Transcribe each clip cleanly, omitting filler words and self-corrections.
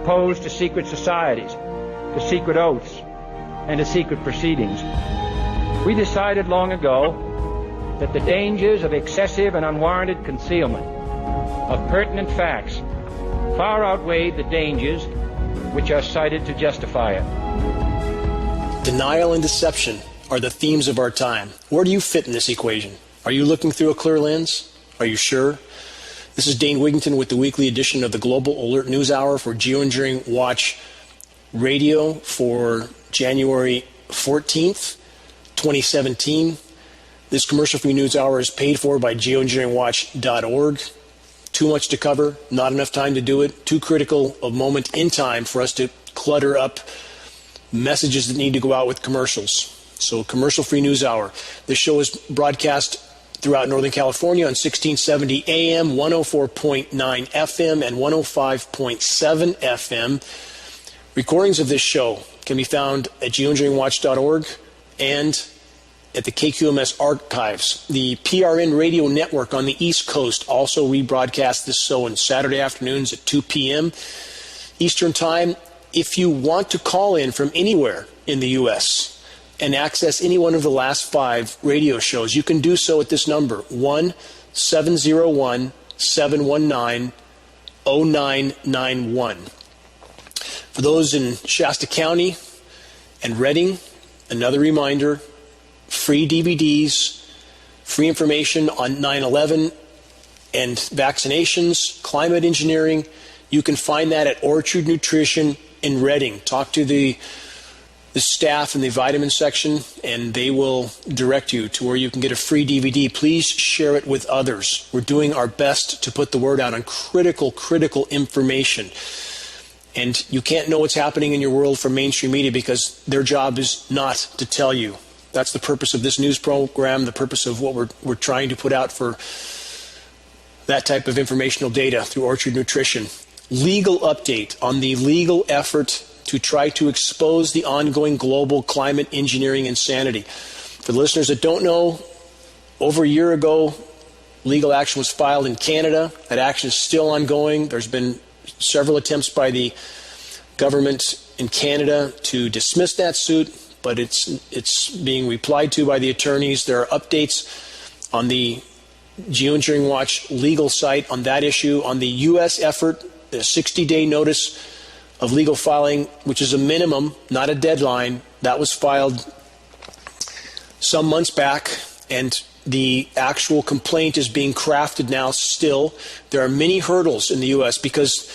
opposed to secret societies, to secret oaths, and to secret proceedings. We decided long ago that the dangers of excessive and unwarranted concealment of pertinent facts far outweighed the dangers which are cited to justify it. Denial and deception are the themes of our time. Where do you fit in this equation? Are you looking through a clear lens? Are you sure? This is Dane Wigington with the weekly edition of the Global Alert News Hour for GeoEngineering Watch Radio for January 14th, 2017. This commercial-free news hour is paid for by GeoEngineeringWatch.org. Too much to cover, not enough time to do it, too critical a moment in time for us to clutter up messages that need to go out with commercials. So, commercial-free news hour. This show is broadcast throughout Northern California on 1670 AM, 104.9 FM, and 105.7 FM. Recordings of this show can be found at geoengineeringwatch.org and at the KQMS archives. The PRN radio network on the East Coast also rebroadcasts this show on Saturday afternoons at 2 p.m. Eastern Time. If you want to call in from anywhere in the U.S., and access any one of the last 5 radio shows, you can do so at this number, 1-701-719-0991. For those in Shasta County and Redding, another reminder, free DVDs, free information on 9/11 and vaccinations, climate engineering. You can find that at Orchard Nutrition in Redding. Talk to the staff in the vitamin section, and they will direct you to where you can get a free DVD. Please share it with others. We're doing our best to put the word out on critical information. And you can't know what's happening in your world from mainstream media because their job is not to tell you. That's the purpose of this news program, the purpose of what we're trying to put out for that type of informational data through Orchard Nutrition. Legal update on the legal effort to try to expose the ongoing global climate engineering insanity. For the listeners that don't know, over a year ago, legal action was filed in Canada. That action is still ongoing. There's been several attempts by the government in Canada to dismiss that suit, but it's being replied to by the attorneys. There are updates on the GeoEngineering Watch legal site on that issue. On the U.S. effort, the 60-day notice of legal filing, which is a minimum, not a deadline, that was filed some months back, and the actual complaint is being crafted now still. There are many hurdles in the U.S. because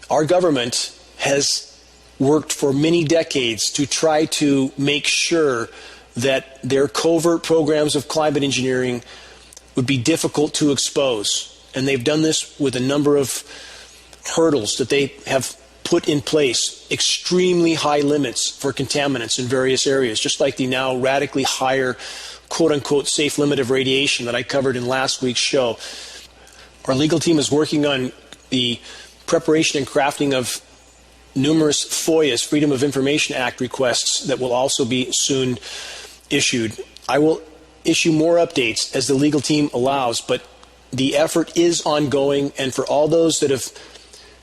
our government has worked for many decades to try to make sure that their covert programs of climate engineering would be difficult to expose. And they've done this with a number of hurdles that they have put in place, extremely high limits for contaminants in various areas, just like the now radically higher quote-unquote safe limit of radiation that I covered in last week's show. Our legal team is working on the preparation and crafting of numerous FOIAs, Freedom of Information Act requests that will also be soon issued. I will issue more updates as the legal team allows, but the effort is ongoing, and for all those that have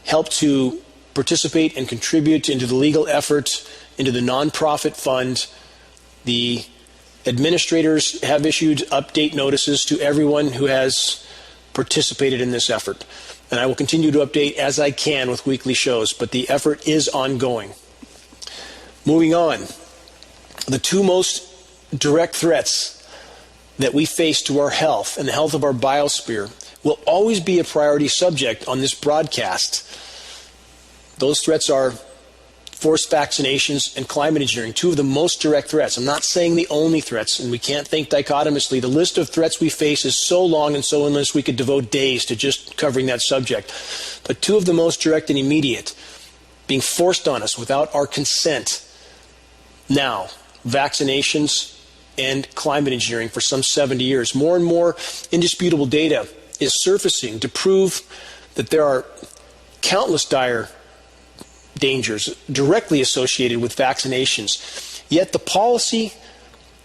helped to participate and contribute into the legal effort, into the nonprofit fund, the administrators have issued update notices to everyone who has participated in this effort. And I will continue to update as I can with weekly shows, but the effort is ongoing. Moving on, the 2 most direct threats that we face to our health and the health of our biosphere will always be a priority subject on this broadcast. Those threats are forced vaccinations and climate engineering, 2 of the most direct threats. I'm not saying the only threats, and we can't think dichotomously. The list of threats we face is so long and so endless we could devote days to just covering that subject. But 2 of the most direct and immediate, being forced on us without our consent now, vaccinations and climate engineering for some 70 years. More and more indisputable data is surfacing to prove that there are countless dire dangers directly associated with vaccinations. Yet the policy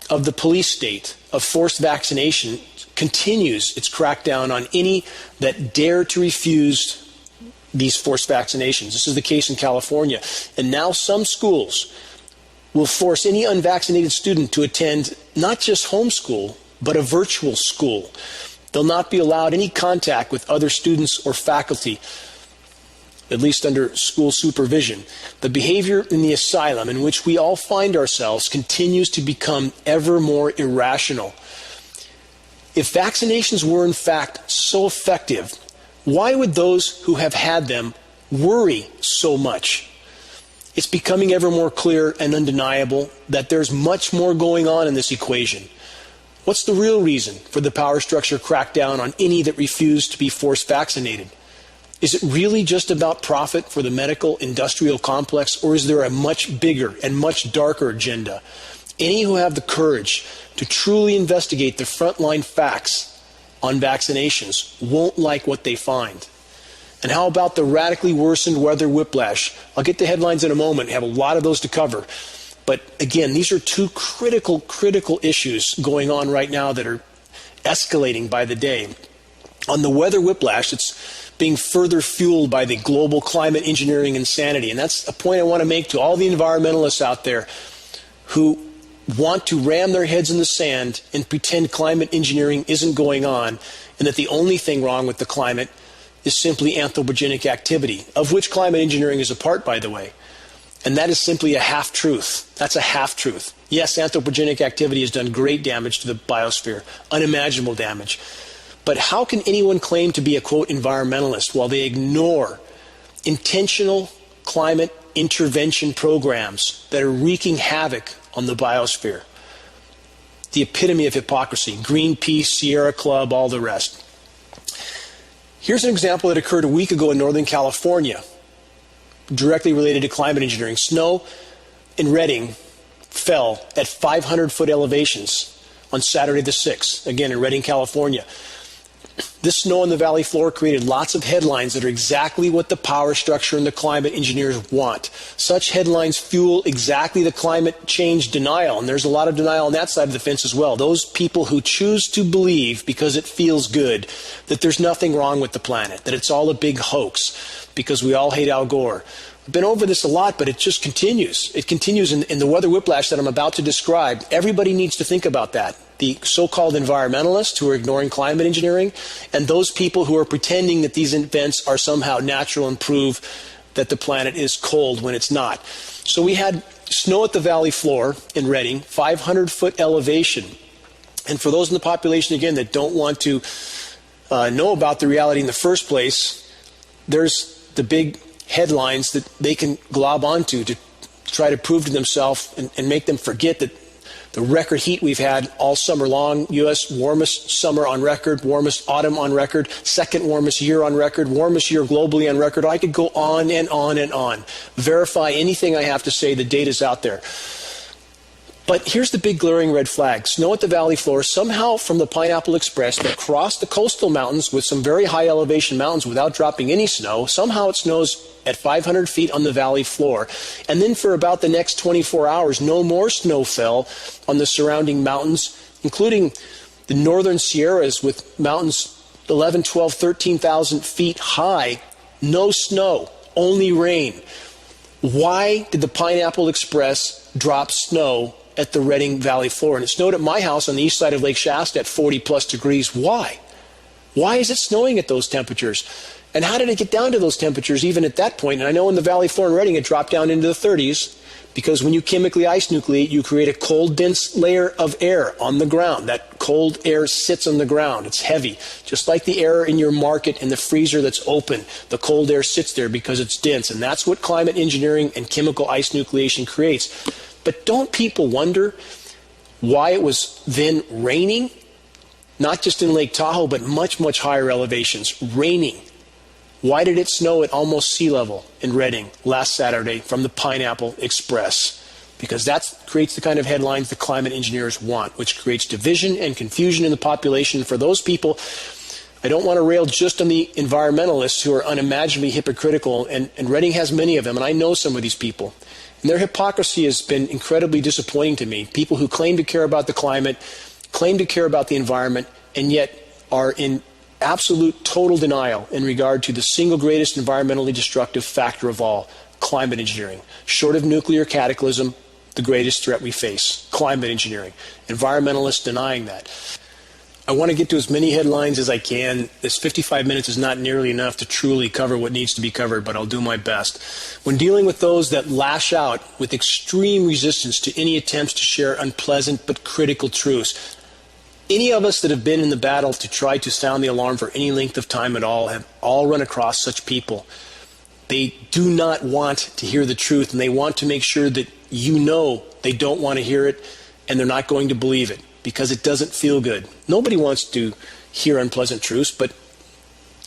of the police state of forced vaccination continues its crackdown on any that dare to refuse these forced vaccinations. This is the case in California. And now some schools will force any unvaccinated student to attend not just homeschool, but a virtual school. They'll not be allowed any contact with other students or faculty, at least under school supervision. The behavior in the asylum in which we all find ourselves continues to become ever more irrational. If vaccinations were in fact so effective, why would those who have had them worry so much? It's becoming ever more clear and undeniable that there's much more going on in this equation. What's the real reason for the power structure crackdown on any that refuse to be forced vaccinated? Is it really just about profit for the medical industrial complex, or is there a much bigger and much darker agenda? Any who have the courage to truly investigate the frontline facts on vaccinations won't like what they find. And how about the radically worsened weather whiplash? I'll get to headlines in a moment, have a lot of those to cover. But again, these are two critical issues going on right now that are escalating by the day. On the weather whiplash, it's being further fueled by the global climate engineering insanity. And that's a point I want to make to all the environmentalists out there who want to ram their heads in the sand and pretend climate engineering isn't going on, and that the only thing wrong with the climate is simply anthropogenic activity, of which climate engineering is a part, by the way. And that is simply a half-truth. That's a half-truth. Yes, anthropogenic activity has done great damage to the biosphere, unimaginable damage. But how can anyone claim to be a, quote, environmentalist while they ignore intentional climate intervention programs that are wreaking havoc on the biosphere? The epitome of hypocrisy. Greenpeace, Sierra Club, all the rest. Here's an example that occurred a week ago in Northern California, directly related to climate engineering. Snow in Redding fell at 500-foot elevations on Saturday the 6th, again in Redding, California. This snow on the valley floor created lots of headlines that are exactly what the power structure and the climate engineers want. Such headlines fuel exactly the climate change denial, and there's a lot of denial on that side of the fence as well. Those people who choose to believe, because it feels good, that there's nothing wrong with the planet, that it's all a big hoax, because we all hate Al Gore. I've been over this a lot, but it just continues. It continues in the weather whiplash that I'm about to describe. Everybody needs to think about that. The so-called environmentalists who are ignoring climate engineering, and those people who are pretending that these events are somehow natural and prove that the planet is cold when it's not. So we had snow at the valley floor in Redding, 500-foot elevation. And for those in the population, again, that don't want to know about the reality in the first place, there's the big headlines that they can glob onto to try to prove to themselves and make them forget that the record heat we've had all summer long, U.S. warmest summer on record, warmest autumn on record, second warmest year on record, warmest year globally on record. I could go on and on and on. Verify anything I have to say, the data's out there. But here's the big glaring red flag. Snow at the valley floor, somehow from the Pineapple Express that crossed the coastal mountains with some very high elevation mountains without dropping any snow, somehow it snows at 500 feet on the valley floor. And then for about the next 24 hours, no more snow fell on the surrounding mountains, including the northern Sierras with mountains 11, 12, 13,000 feet high. No snow, only rain. Why did the Pineapple Express drop snow at the Redding Valley floor? And it snowed at my house on the east side of Lake Shasta at 40 plus degrees. Why? Why is it snowing at those temperatures? And how did it get down to those temperatures even at that point? And I know in the valley floor in Redding it dropped down into the 30s because when you chemically ice nucleate, you create a cold, dense layer of air on the ground. That cold air sits on the ground. It's heavy. Just like the air in your market in the freezer that's open, the cold air sits there because it's dense. And that's what climate engineering and chemical ice nucleation creates. But don't people wonder why it was then raining? Not just in Lake Tahoe, but much, much higher elevations. Raining. Why did it snow at almost sea level in Redding last Saturday from the Pineapple Express? Because that creates the kind of headlines the climate engineers want, which creates division and confusion in the population. For those people, I don't want to rail just on the environmentalists who are unimaginably hypocritical, and Redding has many of them, and I know some of these people. And their hypocrisy has been incredibly disappointing to me. People who claim to care about the climate, claim to care about the environment, and yet are in absolute total denial in regard to the single greatest environmentally destructive factor of all, climate engineering. Short of nuclear cataclysm, the greatest threat we face, climate engineering. Environmentalists denying that. I want to get to as many headlines as I can. This 55 minutes is not nearly enough to truly cover what needs to be covered, but I'll do my best. When dealing with those that lash out with extreme resistance to any attempts to share unpleasant but critical truths, any of us that have been in the battle to try to sound the alarm for any length of time at all have all run across such people. They do not want to hear the truth, and they want to make sure that you know they don't want to hear it, and they're not going to believe it, because it doesn't feel good. Nobody wants to hear unpleasant truths, but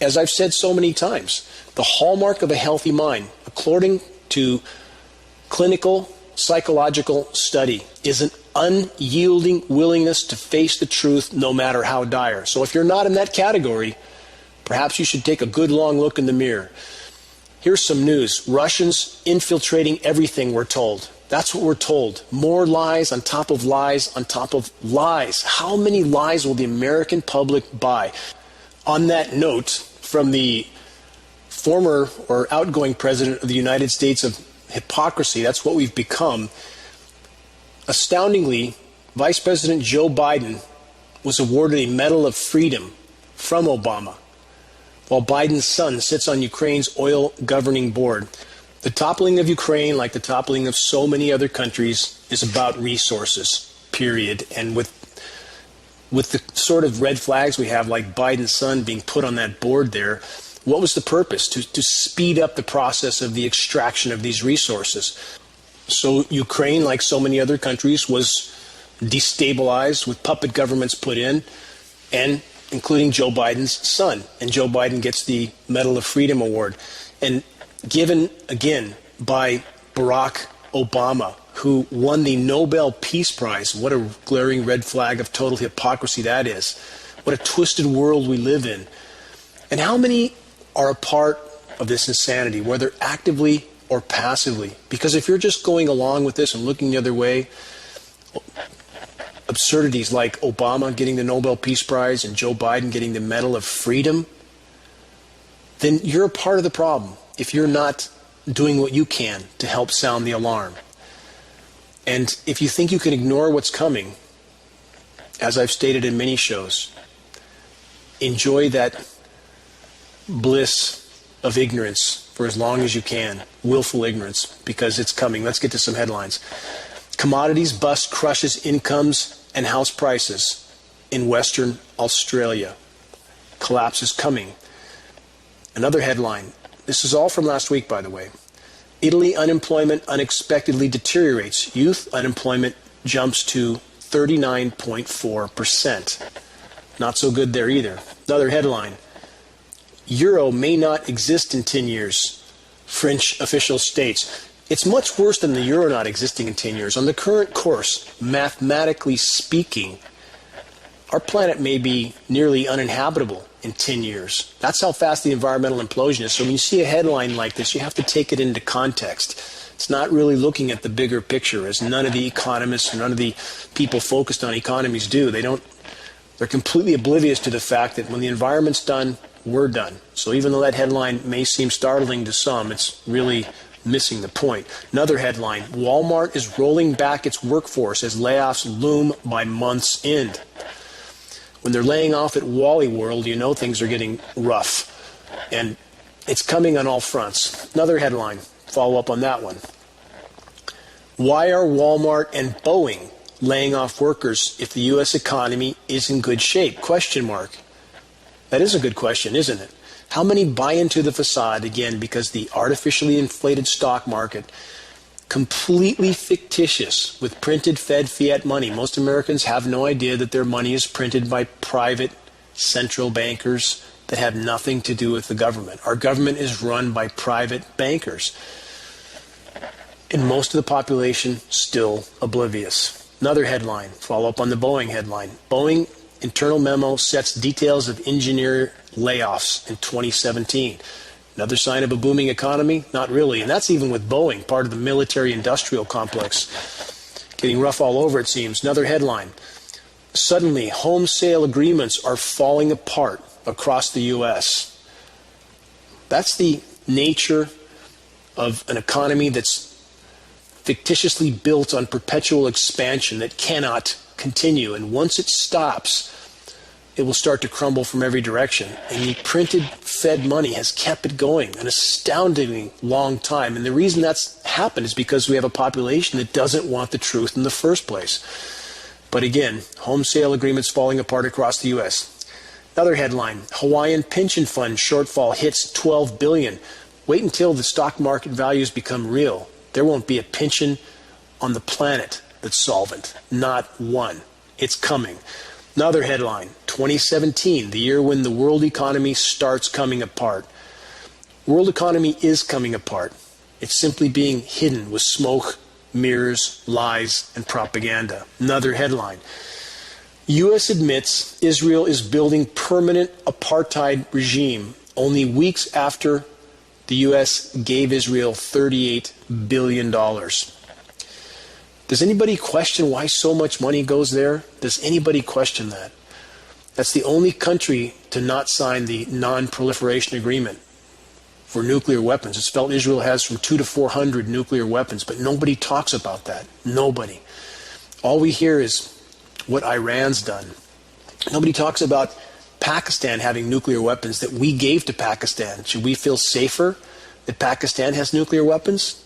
as I've said so many times, the hallmark of a healthy mind, according to clinical psychological study, is an unyielding willingness to face the truth no matter how dire. So if you're not in that category, perhaps you should take a good long look in the mirror. Here's some news. Russians infiltrating everything, we're told. That's what we're told. More lies on top of lies on top of lies. How many lies will the American public buy? On that note, from the former or outgoing president of the United States of hypocrisy, that's what we've become. Astoundingly, Vice President Joe Biden was awarded a Medal of Freedom from Obama, while Biden's son sits on Ukraine's oil governing board. The toppling of Ukraine, like the toppling of so many other countries, is about resources, period. And with the sort of red flags we have, like Biden's son being put on that board there, what was the purpose? To speed up the process of the extraction of these resources. So Ukraine, like so many other countries, was destabilized with puppet governments put in, and including Joe Biden's son. And Joe Biden gets the Medal of Freedom Award. And given, again, by Barack Obama, who won the Nobel Peace Prize. What a glaring red flag of total hypocrisy that is. What a twisted world we live in. And how many are a part of this insanity, whether actively or passively? Because if you're just going along with this and looking the other way, absurdities like Obama getting the Nobel Peace Prize and Joe Biden getting the Medal of Freedom, then you're a part of the problem if you're not doing what you can to help sound the alarm. And if you think you can ignore what's coming, as I've stated in many shows, enjoy that bliss of ignorance for as long as you can, willful ignorance, because it's coming. Let's get to some headlines. Commodities bust crushes incomes and house prices in Western Australia. Collapse is coming. Another headline. This is all from last week, by the way. Italy unemployment unexpectedly deteriorates. Youth unemployment jumps to 39.4%. Not so good there either. Another headline. Euro may not exist in 10 years, French official states. It's much worse than the euro not existing in 10 years. On the current course, mathematically speaking, our planet may be nearly uninhabitable in 10 years. That's how fast the environmental implosion is. So when you see a headline like this, you have to take it into context. It's not really looking at the bigger picture, as none of the economists, none of the people focused on economies do. They're completely oblivious to the fact that when the environment's done, we're done. So even though that headline may seem startling to some, it's really missing the point. Another headline, Walmart is rolling back its workforce as layoffs loom by month's end. When they're laying off at Wally World, you know things are getting rough. And it's coming on all fronts. Another headline, follow up on that one. Why are Walmart and Boeing laying off workers if the U.S. economy is in good shape? Question mark. That is a good question, isn't it? How many buy into the facade, again, because the artificially inflated stock market, completely fictitious with printed Fed fiat money. Most Americans have no idea that their money is printed by private central bankers that have nothing to do with the government. Our government is run by private bankers. And most of the population still oblivious. Another headline, follow up on the Boeing headline. Boeing internal memo sets details of engineer layoffs in 2017. Another sign of a booming economy? Not really. And that's even with Boeing, part of the military-industrial complex. Getting rough all over, it seems. Another headline. Suddenly, home sale agreements are falling apart across the U.S. That's the nature of an economy that's fictitiously built on perpetual expansion that cannot continue. And once it stops, it will start to crumble from every direction. And the printed Fed money has kept it going an astoundingly long time. And the reason that's happened is because we have a population that doesn't want the truth in the first place. But again, home sale agreements falling apart across the U.S. Another headline, Hawaiian pension fund shortfall hits $12 billion. Wait until the stock market values become real. There won't be a pension on the planet that's solvent. Not one. It's coming. Another headline, 2017, the year when the world economy starts coming apart. World economy is coming apart. It's simply being hidden with smoke, mirrors, lies, and propaganda. Another headline, U.S. admits Israel is building permanent apartheid regime only weeks after the U.S. gave Israel $38 billion. Does anybody question why so much money goes there? Does anybody question that? That's the only country to not sign the non-proliferation agreement for nuclear weapons. It's felt Israel has from 200 to 400 nuclear weapons, but nobody talks about that. Nobody. All we hear is what Iran's done. Nobody talks about Pakistan having nuclear weapons that we gave to Pakistan. Should we feel safer that Pakistan has nuclear weapons?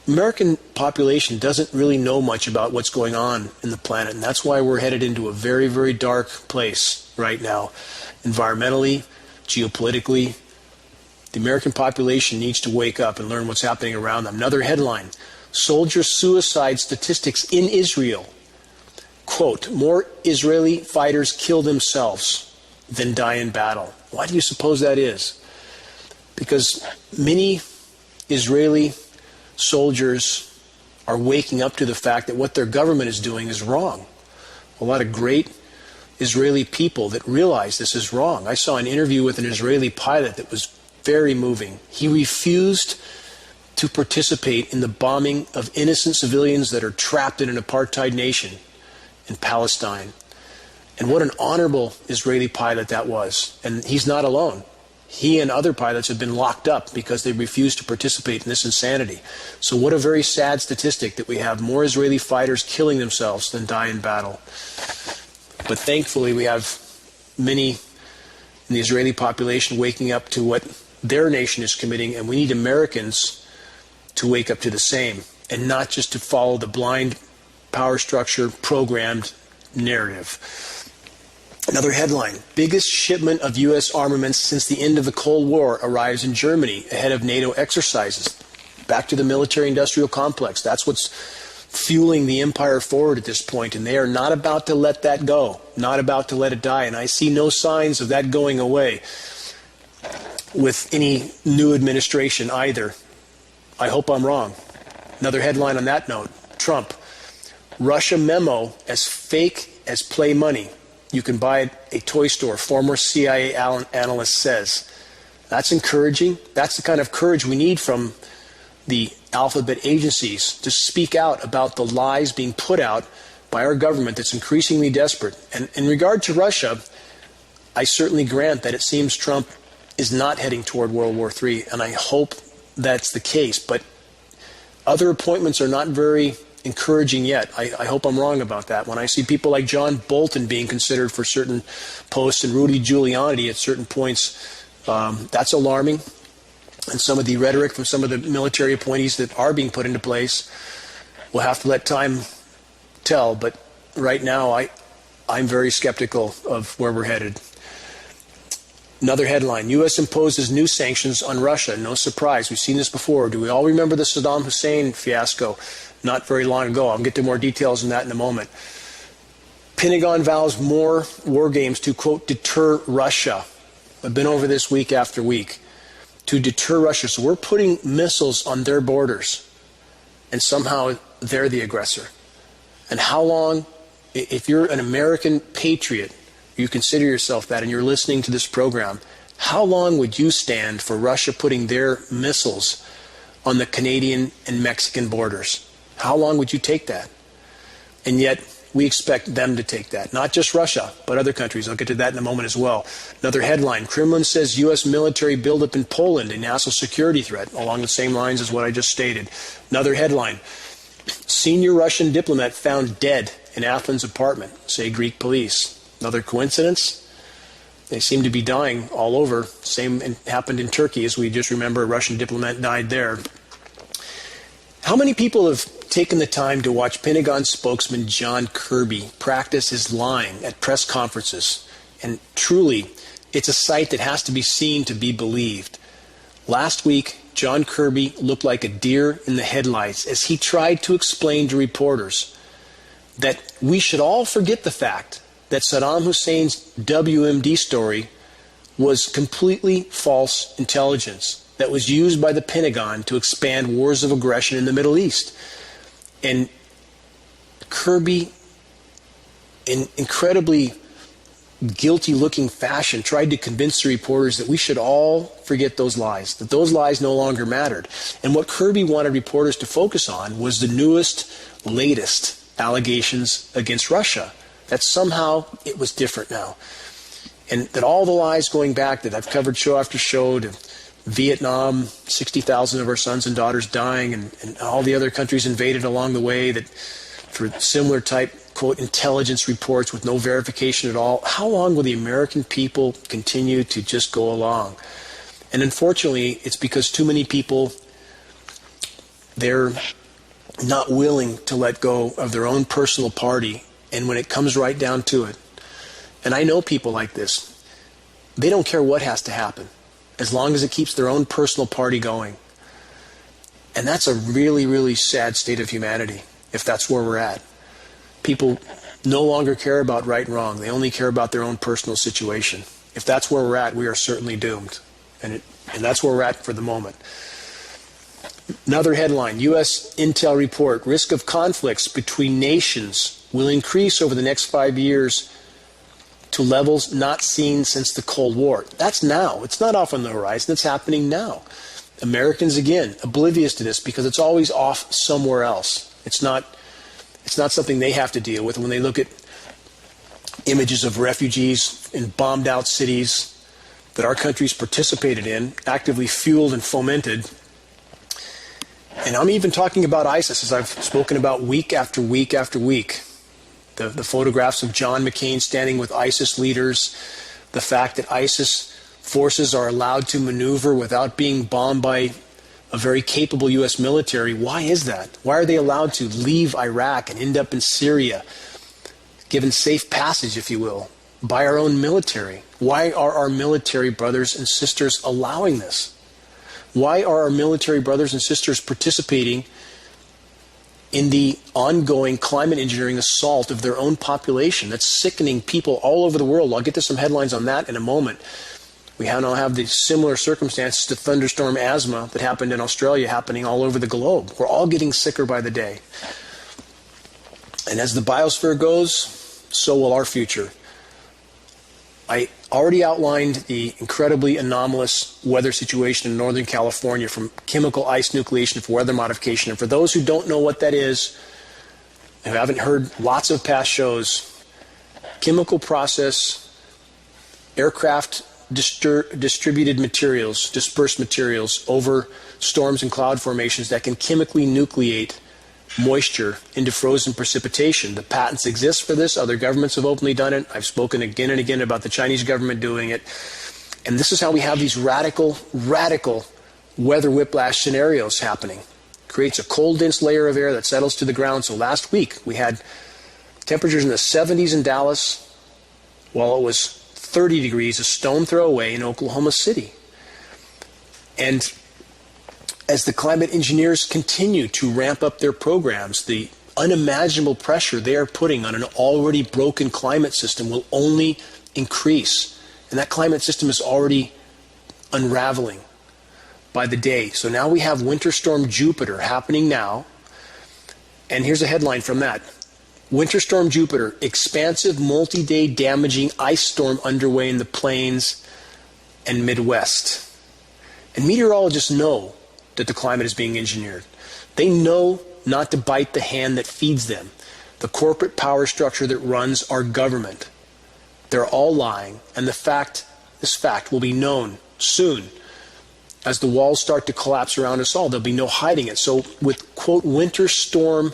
American population doesn't really know much about what's going on in the planet, and that's why we're headed into a very, very dark place right now. Environmentally, geopolitically, the American population needs to wake up and learn what's happening around them. Another headline, soldier suicide statistics in Israel. Quote, more Israeli fighters kill themselves than die in battle. Why do you suppose that is? Because many Israeli soldiers are waking up to the fact that what their government is doing is wrong. A lot of great Israeli people that realize this is wrong. I saw an interview with an Israeli pilot that was very moving. He refused to participate in the bombing of innocent civilians that are trapped in an apartheid nation in Palestine. And what an honorable Israeli pilot that was. And he's not alone. He and other pilots have been locked up because they refused to participate in this insanity. So what a very sad statistic that we have more Israeli fighters killing themselves than die in battle. But thankfully we have many in the Israeli population waking up to what their nation is committing, and we need Americans to wake up to the same and not just to follow the blind power structure programmed narrative. Another headline, biggest shipment of U.S. armaments since the end of the Cold War arrives in Germany ahead of NATO exercises. Back to the military-industrial complex. That's what's fueling the empire forward at this point, and they are not about to let that go, not about to let it die, and I see no signs of that going away with any new administration either. I hope I'm wrong. Another headline on that note, Trump, Russia memo as fake as play money. You can buy at a toy store, former CIA analyst says. That's encouraging. That's the kind of courage we need from the alphabet agencies to speak out about the lies being put out by our government that's increasingly desperate. And in regard to Russia, I certainly grant that it seems Trump is not heading toward World War III, and I hope that's the case. But other appointments are not very encouraging yet. I hope I'm wrong about that. When I see people like John Bolton being considered for certain posts and Rudy Giuliani at certain points, that's alarming. And some of the rhetoric from some of the military appointees that are being put into place, we'll have to let time tell. But right now, I'm very skeptical of where we're headed. Another headline, U.S. imposes new sanctions on Russia. No surprise. We've seen this before. Do we all remember the Saddam Hussein fiasco not very long ago? I'll get to more details on that in a moment. Pentagon vows more war games to, quote, deter Russia. I've been over this week after week. To deter Russia. So we're putting missiles on their borders, and somehow they're the aggressor. And how long, if you're an American patriot, you consider yourself that, and you're listening to this program, how long would you stand for Russia putting their missiles on the Canadian and Mexican borders? How long would you take that? And yet, we expect them to take that. Not just Russia, but other countries. I'll get to that in a moment as well. Another headline, Kremlin says U.S. military buildup in Poland a national security threat, along the same lines as what I just stated. Another headline, senior Russian diplomat found dead in Athens apartment, say Greek police. Another coincidence? They seem to be dying all over. Same happened in Turkey, as we just remember, a Russian diplomat died there. How many people have taken the time to watch Pentagon spokesman John Kirby practice his lying at press conferences? And truly, it's a sight that has to be seen to be believed. Last week, John Kirby looked like a deer in the headlights as he tried to explain to reporters that we should all forget the fact that Saddam Hussein's WMD story was completely false intelligence that was used by the Pentagon to expand wars of aggression in the Middle East. And Kirby, in incredibly guilty-looking fashion, tried to convince the reporters that we should all forget those lies, that those lies no longer mattered. And what Kirby wanted reporters to focus on was the newest, latest allegations against Russia, that somehow it was different now. And that all the lies going back that I've covered show after show to Vietnam, 60,000 of our sons and daughters dying, and all the other countries invaded along the way, that for similar type, quote, intelligence reports with no verification at all. How long will the American people continue to just go along? And unfortunately, it's because too many people, they're not willing to let go of their own personal party. And when it comes right down to it, and I know people like this, they don't care what has to happen, as long as it keeps their own personal party going. And that's a really, really sad state of humanity, if that's where we're at. People no longer care about right and wrong. They only care about their own personal situation. If that's where we're at, we are certainly doomed. And that's where we're at for the moment. Another headline, U.S. Intel report, risk of conflicts between nations will increase over the next 5 years to levels not seen since the Cold War. That's now. It's not off on the horizon. It's happening now. Americans, again, oblivious to this because it's always off somewhere else. It's not something they have to deal with when they look at images of refugees in bombed out cities that our countries participated in, actively fueled and fomented. And I'm even talking about ISIS, as I've spoken about week after week after week. The photographs of John McCain standing with ISIS leaders, the fact that ISIS forces are allowed to maneuver without being bombed by a very capable U.S. military. Why is that? Why are they allowed to leave Iraq and end up in Syria, given safe passage, if you will, by our own military? Why are our military brothers and sisters allowing this? Why are our military brothers and sisters participating in the ongoing climate engineering assault of their own population that's sickening people all over the world? I'll get to some headlines on that in a moment. We now have the similar circumstances to thunderstorm asthma that happened in Australia happening all over the globe. We're all getting sicker by the day. And as the biosphere goes, so will our future. I already outlined the incredibly anomalous weather situation in Northern California, from chemical ice nucleation for weather modification. And for those who don't know what that is, who haven't heard lots of past shows, chemical process, aircraft distributed materials, dispersed materials over storms and cloud formations that can chemically nucleate moisture into frozen precipitation. The patents exist for this. Other governments have openly done it. I've spoken again and again about the Chinese government doing it. And this is how we have these radical weather whiplash scenarios happening. Creates a cold, dense layer of air that settles to the ground. So last week we had temperatures in the 70s in Dallas, while it was 30 degrees a stone throw away in Oklahoma City. And as the climate engineers continue to ramp up their programs, the unimaginable pressure they are putting on an already broken climate system will only increase. And that climate system is already unraveling by the day. So now we have Winter Storm Jupiter happening now. And here's a headline from that. Winter Storm Jupiter, expansive multi-day damaging ice storm underway in the plains and Midwest. And meteorologists know that the climate is being engineered. They know not to bite the hand that feeds them. the corporate power structure that runs our government. They're all lying, and this fact will be known soon. As the walls start to collapse around us all, there'll be no hiding it. So with, quote, Winter Storm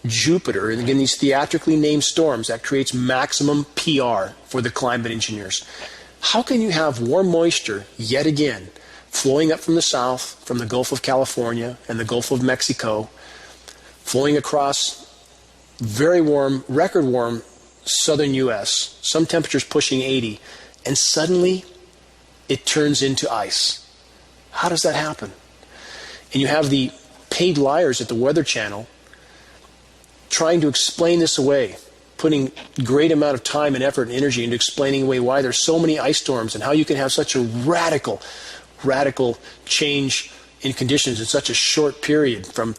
Jupiter, and again, these theatrically named storms, that creates maximum PR for the climate engineers. How can you have warm moisture, yet again, flowing up from the south, from the Gulf of California and the Gulf of Mexico, flowing across very warm, record warm southern U.S., some temperatures pushing 80, and suddenly it turns into ice? How does that happen? And you have the paid liars at the Weather Channel trying to explain this away, putting great amount of time and effort and energy into explaining away why there's so many ice storms and how you can have such a radical change in conditions in such a short period, from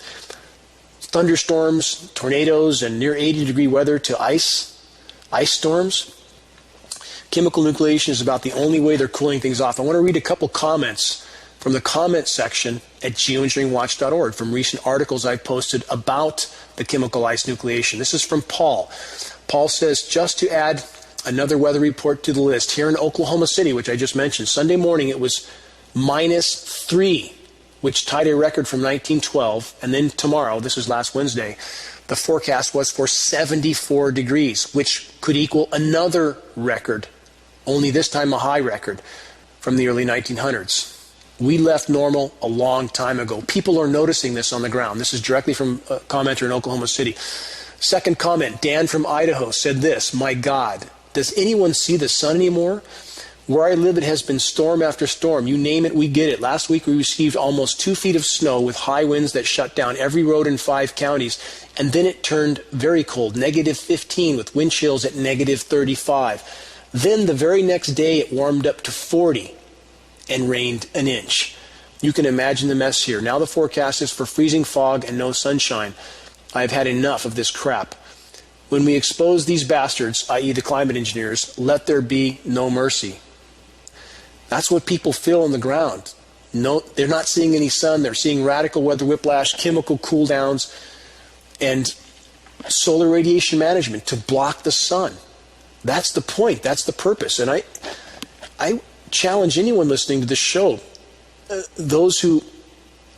thunderstorms, tornadoes, and near 80-degree weather to ice storms. Chemical nucleation is about the only way they're cooling things off. I want to read a couple comments from the comment section at geoengineeringwatch.org from recent articles I've posted about the chemical ice nucleation. This is from Paul. Paul says, just to add another weather report to the list, here in Oklahoma City, which I just mentioned, Sunday morning it was -3, which tied a record from 1912, and then tomorrow, this is last Wednesday, the forecast was for 74 degrees, which could equal another record, only this time a high record from the early 1900s. We left normal a long time ago. People are noticing this on the ground. This is directly from a commenter in Oklahoma City. Second comment, Dan from Idaho said this, my God, does anyone see the sun anymore? Where I live, it has been storm after storm. You name it, we get it. Last week, we received almost 2 feet of snow with high winds that shut down every road in 5 counties. And then it turned very cold, -15 with wind chills at -35. Then the very next day, it warmed up to 40 and rained an inch. You can imagine the mess here. Now the forecast is for freezing fog and no sunshine. I have had enough of this crap. When we expose these bastards, i.e. the climate engineers, let there be no mercy. That's what people feel on the ground. No, they're not seeing any sun. They're seeing radical weather whiplash, chemical cool downs, and solar radiation management to block the sun. That's the point. That's the purpose. And I challenge anyone listening to this show, those who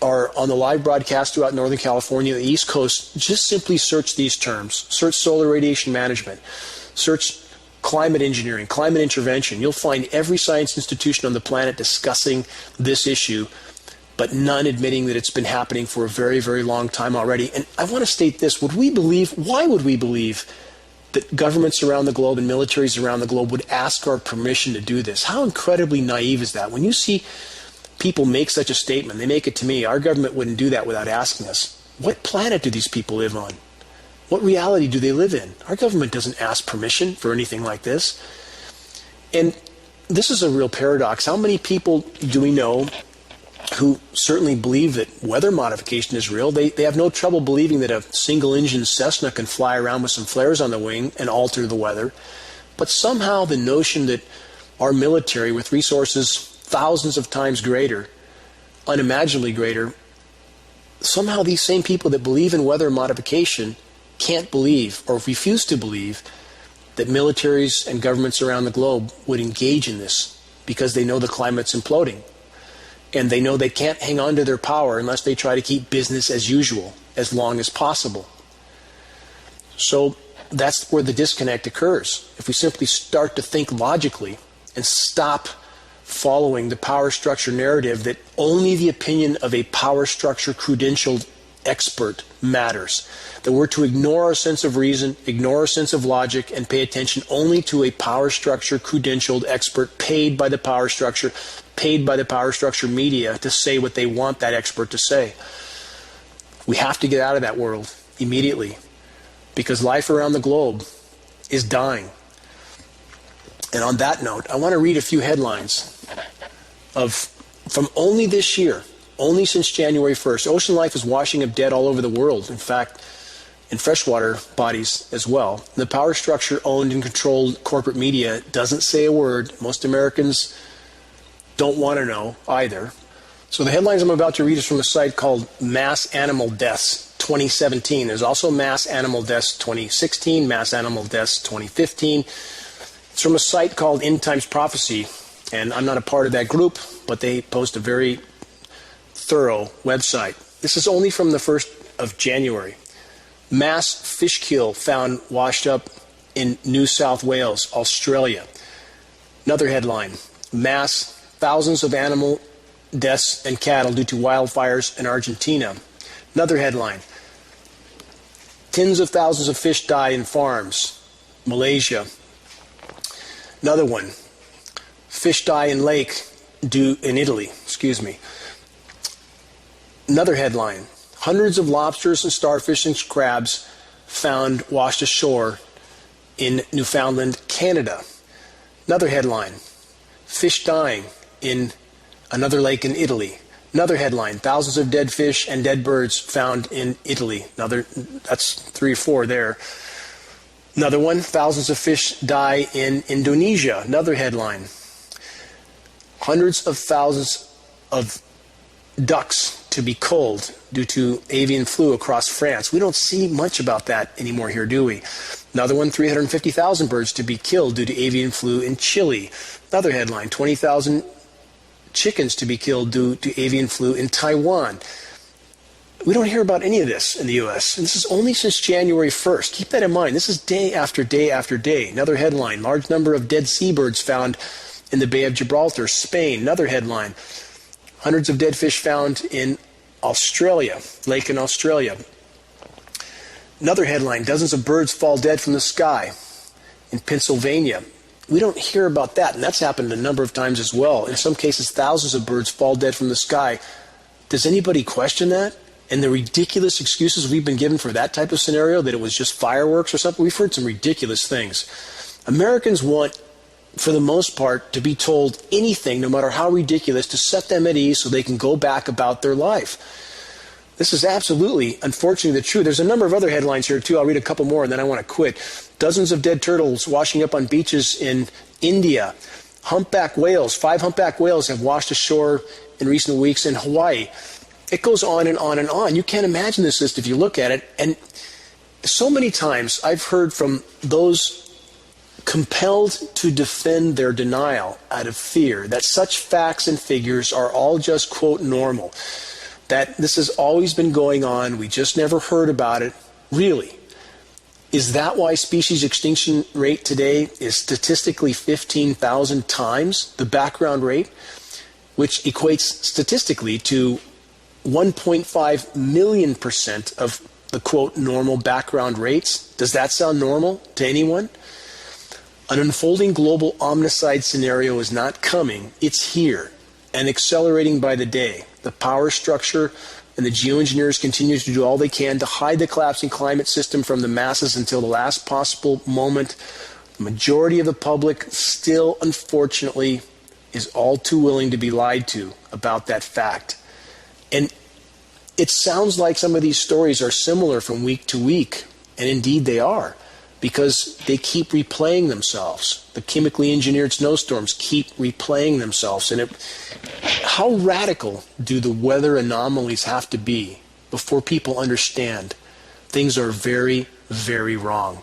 are on the live broadcast throughout Northern California, the East Coast, just simply search these terms. Search solar radiation management. Search climate engineering, climate intervention. You'll find every science institution on the planet discussing this issue, but none admitting that it's been happening for a very, very long time already. And I want to state this. Why would we believe that governments around the globe and militaries around the globe would ask our permission to do this? How incredibly naive is that? When you see people make such a statement, they make it to me, our government wouldn't do that without asking us. What planet do these people live on? What reality do they live in? Our government doesn't ask permission for anything like this. And this is a real paradox. How many people do we know who certainly believe that weather modification is real? They have no trouble believing that a single-engine Cessna can fly around with some flares on the wing and alter the weather. But somehow the notion that our military, with resources thousands of times greater, unimaginably greater, somehow these same people that believe in weather modification can't believe or refuse to believe that militaries and governments around the globe would engage in this because they know the climate's imploding. And they know they can't hang on to their power unless they try to keep business as usual as long as possible. So that's where the disconnect occurs. If we simply start to think logically and stop following the power structure narrative that only the opinion of a power structure credentialed expert matters, that we're to ignore our sense of reason, ignore our sense of logic, and pay attention only to a power structure credentialed expert paid by the power structure media to say what they want that expert to say. We have to get out of that world immediately because life around the globe is dying. And on that note, I want to read a few headlines from only this year. Only since January 1st, ocean life is washing up dead all over the world. In fact, in freshwater bodies as well. The power structure owned and controlled corporate media doesn't say a word. Most Americans don't want to know either. So the headlines I'm about to read is from a site called Mass Animal Deaths 2017. There's also mass animal deaths 2016, mass animal deaths 2015. It's from a site called End Times Prophecy, and I'm not a part of that group, but they post a very thorough website. This is only from the 1st of January. Mass fish kill found washed up in New South Wales, Australia. Another headline, mass thousands of animal deaths and cattle due to wildfires in Argentina. Another headline, tens of thousands of fish die in farms, Malaysia. Another one, fish die in lake in Italy, Another headline, hundreds of lobsters and starfish and crabs found washed ashore in Newfoundland, Canada. Another headline, fish dying in another lake in Italy. Another headline, thousands of dead fish and dead birds found in Italy. That's 3 or 4 there. Another one, thousands of fish die in Indonesia. Another headline, hundreds of thousands of ducks to be culled due to avian flu across France. We don't see much about that anymore here, do we? Another one, 350,000 birds to be killed due to avian flu in Chile. Another headline, 20,000 chickens to be killed due to avian flu in Taiwan. We don't hear about any of this in the U.S., and this is only since January 1st. Keep that in mind. This is day after day after day. Another headline, large number of dead seabirds found in the Bay of Gibraltar, Spain. Another headline, hundreds of dead fish found in Australia, lake in Australia. Another headline, dozens of birds fall dead from the sky in Pennsylvania. We don't hear about that, and that's happened a number of times as well. In some cases, thousands of birds fall dead from the sky. Does anybody question that? And the ridiculous excuses we've been given for that type of scenario, that it was just fireworks or something? We've heard some ridiculous things. Americans want, for the most part, to be told anything, no matter how ridiculous, to set them at ease so they can go back about their life. This is absolutely, unfortunately, the truth. There's a number of other headlines here, too. I'll read a couple more, and then I want to quit. Dozens of dead turtles washing up on beaches in India. Humpback whales, 5 humpback whales have washed ashore in recent weeks in Hawaii. It goes on and on and on. You can't imagine this list if you look at it. And so many times I've heard from those compelled to defend their denial out of fear that such facts and figures are all just, quote, normal. That this has always been going on. We just never heard about it. Really? Is that why species extinction rate today is statistically 15,000 times the background rate, which equates statistically to 1.5 million% of the, quote, normal background rates? Does that sound normal to anyone? An unfolding global omnicide scenario is not coming. It's here and accelerating by the day. The power structure and the geoengineers continue to do all they can to hide the collapsing climate system from the masses until the last possible moment. The majority of the public still, unfortunately, is all too willing to be lied to about that fact. And it sounds like some of these stories are similar from week to week, and indeed they are, because they keep replaying themselves. The chemically engineered snowstorms keep replaying themselves. And how radical do the weather anomalies have to be before people understand things are very, very wrong?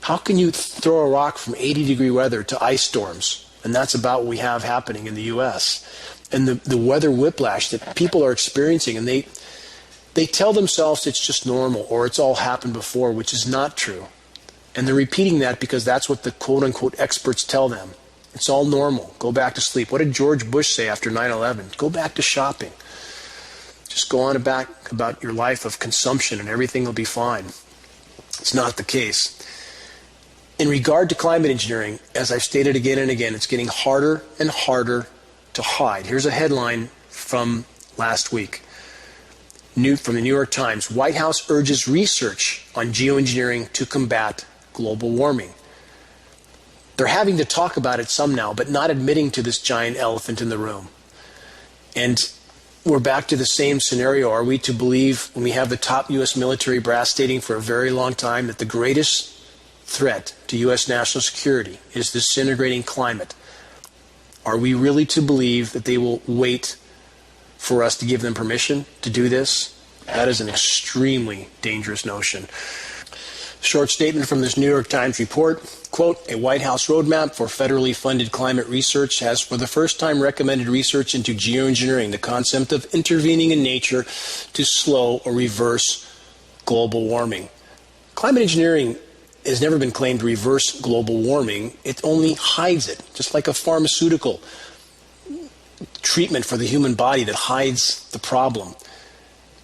How can you throw a rock from 80-degree weather to ice storms? And that's about what we have happening in the U.S. And the weather whiplash that people are experiencing, and they tell themselves it's just normal or it's all happened before, which is not true. And they're repeating that because that's what the quote-unquote experts tell them. It's all normal. Go back to sleep. What did George Bush say after 9/11? Go back to shopping. Just go on back about your life of consumption and everything will be fine. It's not the case. In regard to climate engineering, as I've stated again and again, it's getting harder and harder to hide. Here's a headline from last week. From the New York Times. White House urges research on geoengineering to combat global warming. They're having to talk about it some now, but not admitting to this giant elephant in the room. And we're back to the same scenario. Are we to believe, when we have the top U.S. military brass stating for a very long time that the greatest threat to U.S. national security is disintegrating climate, are we really to believe that they will wait for us to give them permission to do this? That is an extremely dangerous notion. Short statement from this New York Times report. Quote, a White House roadmap for federally funded climate research has for the first time recommended research into geoengineering, the concept of intervening in nature to slow or reverse global warming. Climate engineering has never been claimed to reverse global warming. It only hides it, just like a pharmaceutical treatment for the human body that hides the problem.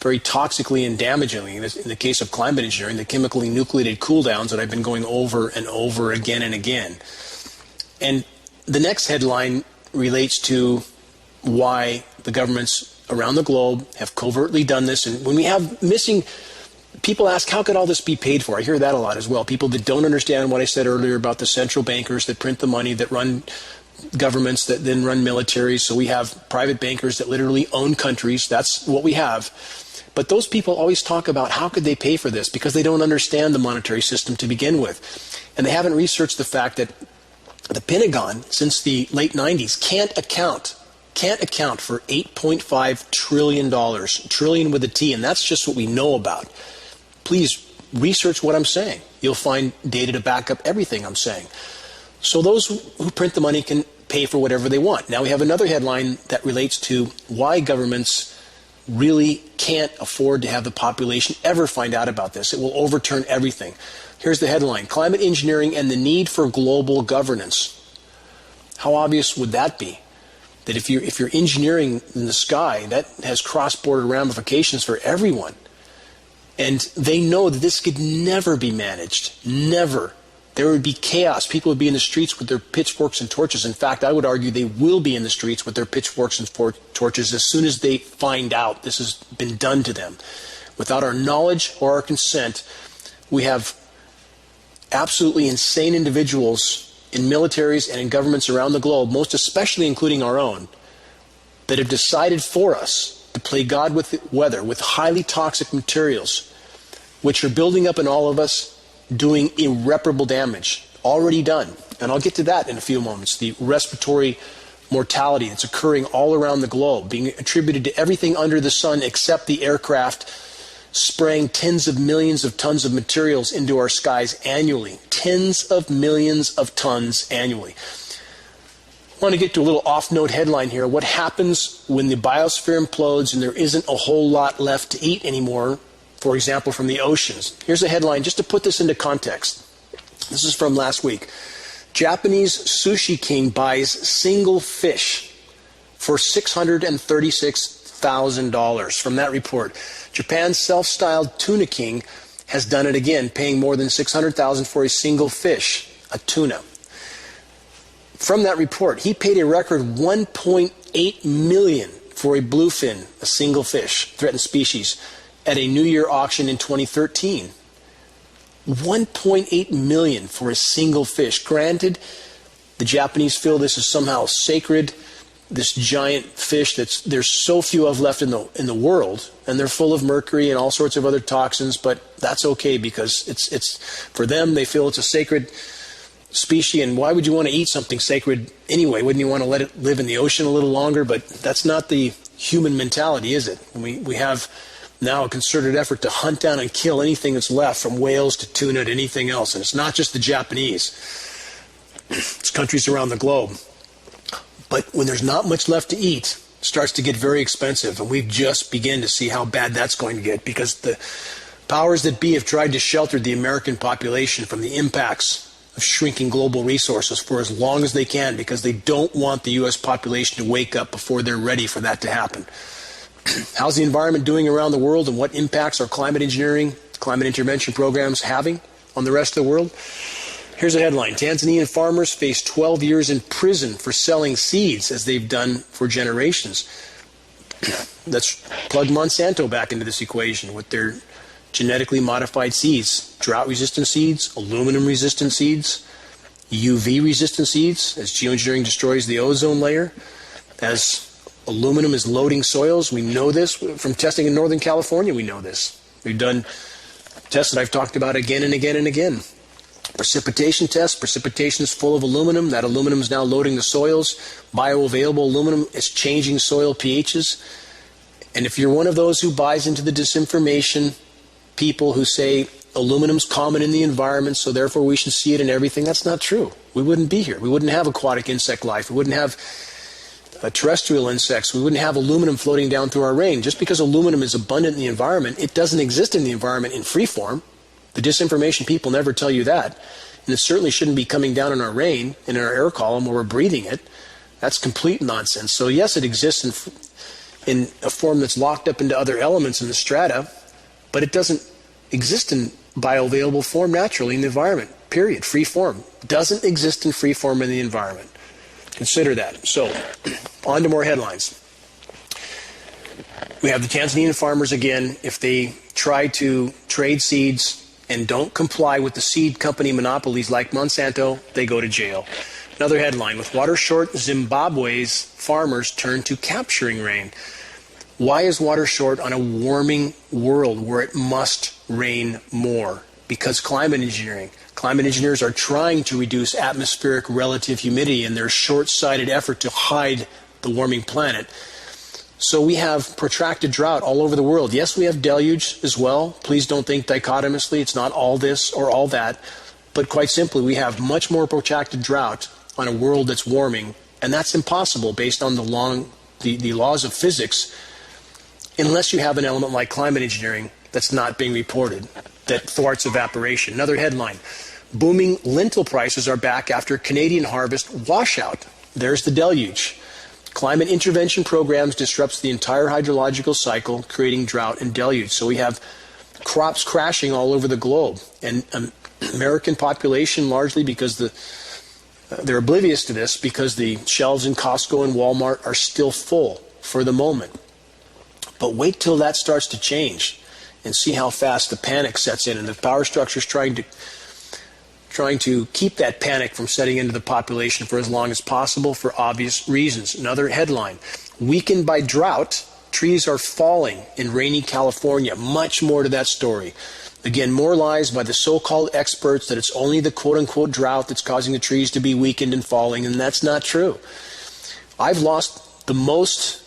Very toxically and damagingly, in the case of climate engineering, the chemically nucleated cooldowns that I've been going over and over again and again. And the next headline relates to why the governments around the globe have covertly done this. And when we have missing, people ask, how could all this be paid for? I hear that a lot as well. People that don't understand what I said earlier about the central bankers that print the money, that run governments, that then run militaries. So we have private bankers that literally own countries. That's what we have. But those people always talk about how could they pay for this because they don't understand the monetary system to begin with. And they haven't researched the fact that the Pentagon, since the late 90s, can't account for $8.5 trillion, trillion with a T, and that's just what we know about. Please research what I'm saying. You'll find data to back up everything I'm saying. So those who print the money can pay for whatever they want. Now we have another headline that relates to why governments really can't afford to have the population ever find out about this. It will overturn everything. Here's the headline: Climate Engineering and the Need for Global Governance. How obvious would that be? That if you're engineering in the sky, that has cross-border ramifications for everyone. And they know that this could never be managed. Never. There would be chaos. People would be in the streets with their pitchforks and torches. In fact, I would argue they will be in the streets with their pitchforks and torches as soon as they find out this has been done to them. Without our knowledge or our consent, we have absolutely insane individuals in militaries and in governments around the globe, most especially including our own, that have decided for us to play God with the weather, with highly toxic materials, which are building up in all of us, doing irreparable damage, already done. And I'll get to that in a few moments. The respiratory mortality that's occurring all around the globe, being attributed to everything under the sun except the aircraft spraying tens of millions of tons of materials into our skies annually. Tens of millions of tons annually. I want to get to a little off-note headline here. What happens when the biosphere implodes and there isn't a whole lot left to eat anymore, for example, from the oceans? Here's a headline just to put this into context. This is from last week. Japanese sushi king buys single fish for $636,000. From that report, Japan's self-styled tuna king has done it again, paying more than $600,000 for a single fish, a tuna. From that report, he paid a record $1.8 million for a bluefin, a single fish, threatened species, at a New Year auction in 2013. $1.8 million for a single fish. Granted, the Japanese feel this is somehow sacred, this giant fish that there's so few of left in the world, and they're full of mercury and all sorts of other toxins, but that's okay because it's for them, they feel it's a sacred species, and why would you want to eat something sacred anyway? Wouldn't you want to let it live in the ocean a little longer? But that's not the human mentality, is it? We have now a concerted effort to hunt down and kill anything that's left, from whales to tuna to anything else. And it's not just the Japanese. It's countries around the globe. But when there's not much left to eat, it starts to get very expensive. And we've just begun to see how bad that's going to get, because the powers that be have tried to shelter the American population from the impacts of shrinking global resources for as long as they can, because they don't want the U.S. population to wake up before they're ready for that to happen. How's the environment doing around the world, and what impacts are climate engineering, climate intervention programs having on the rest of the world? Here's a headline. Tanzanian farmers face 12 years in prison for selling seeds, as they've done for generations. Let's plug Monsanto back into this equation with their genetically modified seeds, drought-resistant seeds, aluminum-resistant seeds, UV-resistant seeds, as geoengineering destroys the ozone layer, as aluminum is loading soils. We know this from testing in Northern California. We know this. We've done tests that I've talked about again and again and again. Precipitation tests. Precipitation is full of aluminum. That aluminum is now loading the soils. Bioavailable aluminum is changing soil pHs. And if you're one of those who buys into the disinformation, people who say aluminum's common in the environment, so therefore we should see it in everything, that's not true. We wouldn't be here. We wouldn't have aquatic insect life. We wouldn't have terrestrial insects. We wouldn't have aluminum floating down through our rain. Just because aluminum is abundant in the environment, it doesn't exist in the environment in free form. The disinformation people never tell you that. And it certainly shouldn't be coming down in our rain, in our air column where we're breathing it. That's complete nonsense. So yes, it exists in a form that's locked up into other elements in the strata, but it doesn't exist in bioavailable form naturally in the environment, period. Free form. Doesn't exist in free form in the environment. Consider that. So, on to more headlines. We have the Tanzanian farmers again. If they try to trade seeds and don't comply with the seed company monopolies like Monsanto, they go to jail. Another headline, with water short, Zimbabwe's farmers turn to capturing rain. Why is water short on a warming world where it must rain more? Because climate engineering. Climate engineers are trying to reduce atmospheric relative humidity in their short-sighted effort to hide the warming planet. So we have protracted drought all over the world. Yes, we have deluge as well. Please don't think dichotomously. It's not all this or all that. But quite simply, we have much more protracted drought on a world that's warming. And that's impossible based on the laws of physics, unless you have an element like climate engineering that's not being reported, that thwarts evaporation. Another headline, booming lentil prices are back after Canadian harvest washout. There's the deluge. Climate intervention programs disrupts the entire hydrological cycle, creating drought and deluge. So we have crops crashing all over the globe. And American population, largely because they're oblivious to this, because the shelves in Costco and Walmart are still full for the moment. But wait till that starts to change and see how fast the panic sets in. And the power structure is trying to keep that panic from setting into the population for as long as possible for obvious reasons. Another headline, weakened by drought, trees are falling in rainy California. Much more to that story. Again, more lies by the so-called experts that it's only the quote-unquote drought that's causing the trees to be weakened and falling, and that's not true. I've lost the most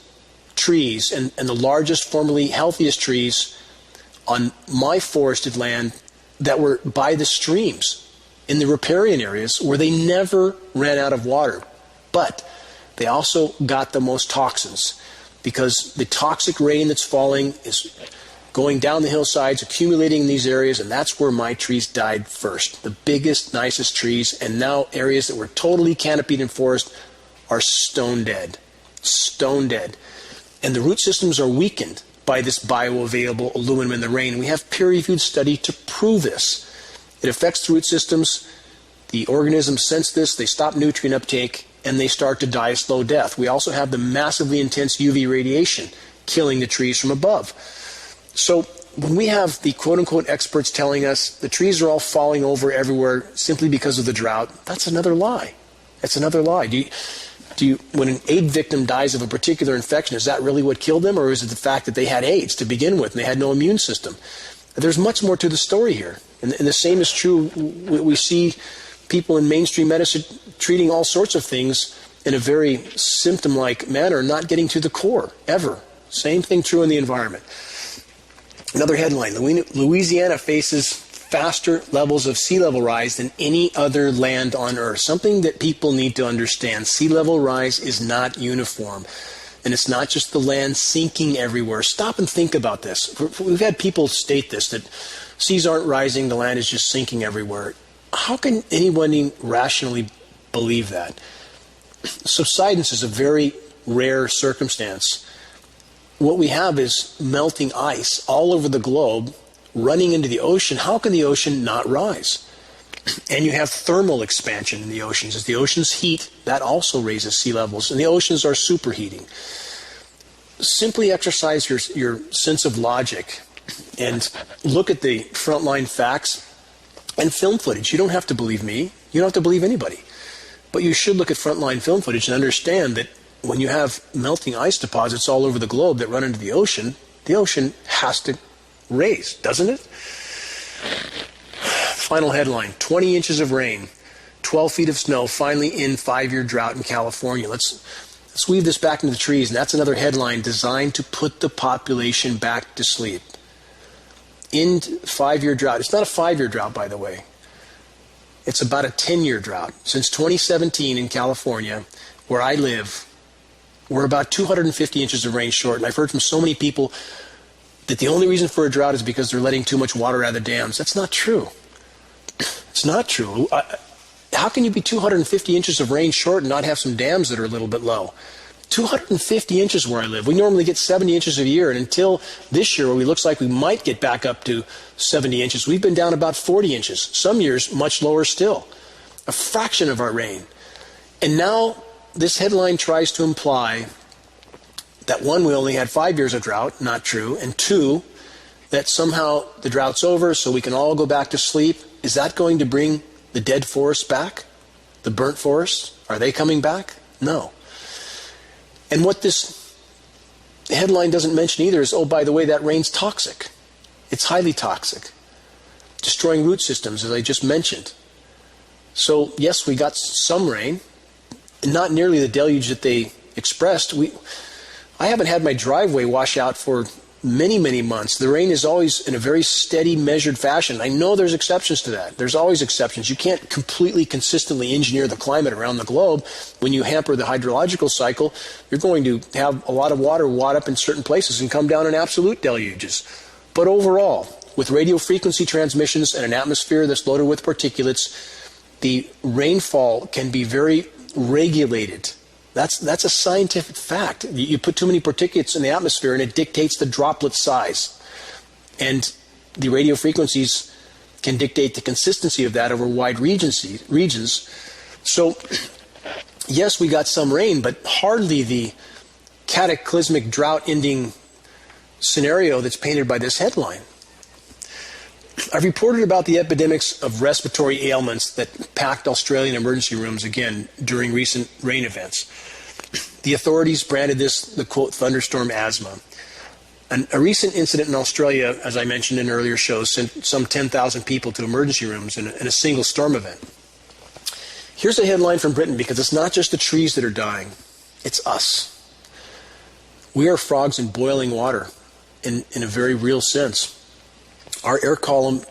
trees and the largest, formerly healthiest trees on my forested land that were by the streams in the riparian areas where they never ran out of water. But they also got the most toxins because the toxic rain that's falling is going down the hillsides, accumulating in these areas, and that's where my trees died first. The biggest, nicest trees, and now areas that were totally canopied in forest are stone dead. Stone dead. And the root systems are weakened by this bioavailable aluminum in the rain. We have peer-reviewed study to prove this. It affects the root systems. The organisms sense this, they stop nutrient uptake, and they start to die a slow death. We also have the massively intense UV radiation killing the trees from above. So when we have the quote-unquote experts telling us the trees are all falling over everywhere simply because of the drought, that's another lie. That's another lie. When an AIDS victim dies of a particular infection, is that really what killed them, or is it the fact that they had AIDS to begin with and they had no immune system? There's much more to the story here. And the same is true. We see people in mainstream medicine treating all sorts of things in a very symptom-like manner, not getting to the core, ever. Same thing true in the environment. Another headline, Louisiana faces faster levels of sea level rise than any other land on Earth. Something that people need to understand. Sea level rise is not uniform. And it's not just the land sinking everywhere. Stop and think about this. We've had people state this, that seas aren't rising, the land is just sinking everywhere. How can anyone rationally believe that? Subsidence is a very rare circumstance. What we have is melting ice all over the globe, running into the ocean. How can the ocean not rise? And you have thermal expansion in the oceans. As the oceans heat, that also raises sea levels, and the oceans are superheating. Simply exercise your sense of logic and look at the frontline facts and film footage. You don't have to believe me. You don't have to believe anybody. But you should look at frontline film footage and understand that when you have melting ice deposits all over the globe that run into the ocean has to raise, doesn't it? Final headline, 20 inches of rain, 12 feet of snow, finally in 5-year drought in California. Let's weave this back into the trees, and that's another headline designed to put the population back to sleep. In 5-year drought. It's not a 5-year drought, by the way. It's about a 10-year drought. Since 2017 in California, where I live, we're about 250 inches of rain short. And I've heard from so many people that the only reason for a drought is because they're letting too much water out of the dams. That's not true. It's not true. How can you be 250 inches of rain short and not have some dams that are a little bit low? 250 inches where I live. We normally get 70 inches a year, and until this year, where it looks like we might get back up to 70 inches, we've been down about 40 inches. Some years, much lower still. A fraction of our rain. And now, this headline tries to imply that, one, we only had 5 years of drought, not true, and two, that somehow the drought's over so we can all go back to sleep. Is that going to bring the dead forests back? The burnt forests? Are they coming back? No. And what this headline doesn't mention either is, oh, by the way, that rain's toxic. It's highly toxic, destroying root systems, as I just mentioned. So, yes, we got some rain, not nearly the deluge that they expressed. I haven't had my driveway wash out for many, many months. The rain is always in a very steady, measured fashion. I know there's exceptions to that. There's always exceptions. You can't completely, consistently engineer the climate around the globe. When you hamper the hydrological cycle, you're going to have a lot of water wad up in certain places and come down in absolute deluges. But overall, with radio frequency transmissions and an atmosphere that's loaded with particulates, the rainfall can be very regulated. That's a scientific fact. You put too many particulates in the atmosphere and it dictates the droplet size. And the radio frequencies can dictate the consistency of that over wide regions. So, yes, we got some rain, but hardly the cataclysmic drought-ending scenario that's painted by this headline. I've reported about the epidemics of respiratory ailments that packed Australian emergency rooms again during recent rain events. The authorities branded this the, quote, thunderstorm asthma. A recent incident in Australia, as I mentioned in earlier shows, sent some 10,000 people to emergency rooms in a single storm event. Here's a headline from Britain, because it's not just the trees that are dying, it's us. We are frogs in boiling water in a very real sense. Our air column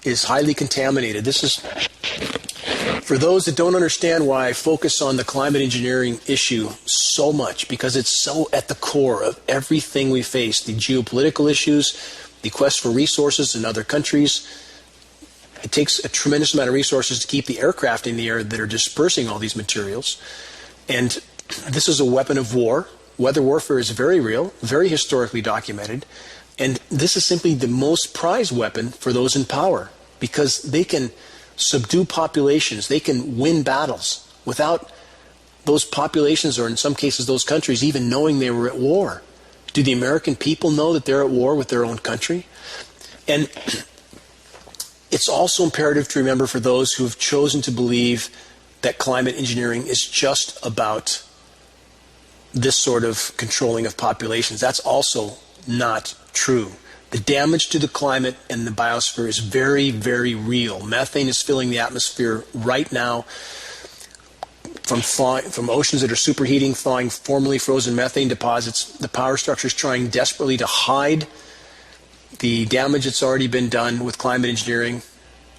is highly contaminated. This is, for those that don't understand why I focus on the climate engineering issue so much, because it's so at the core of everything we face, the geopolitical issues, the quest for resources in other countries. It takes a tremendous amount of resources to keep the aircraft in the air that are dispersing all these materials. And this is a weapon of war. Weather warfare is very real, very historically documented. And this is simply the most prized weapon for those in power, because they can subdue populations, they can win battles without those populations, or in some cases those countries, even knowing they were at war. Do the American people know that they're at war with their own country? And it's also imperative to remember, for those who have chosen to believe that climate engineering is just about this sort of controlling of populations, that's also not true. The damage to the climate and the biosphere is very, very real. Methane is filling the atmosphere right now from oceans that are superheating, thawing formerly frozen methane deposits. The power structure is trying desperately to hide the damage that's already been done with climate engineering,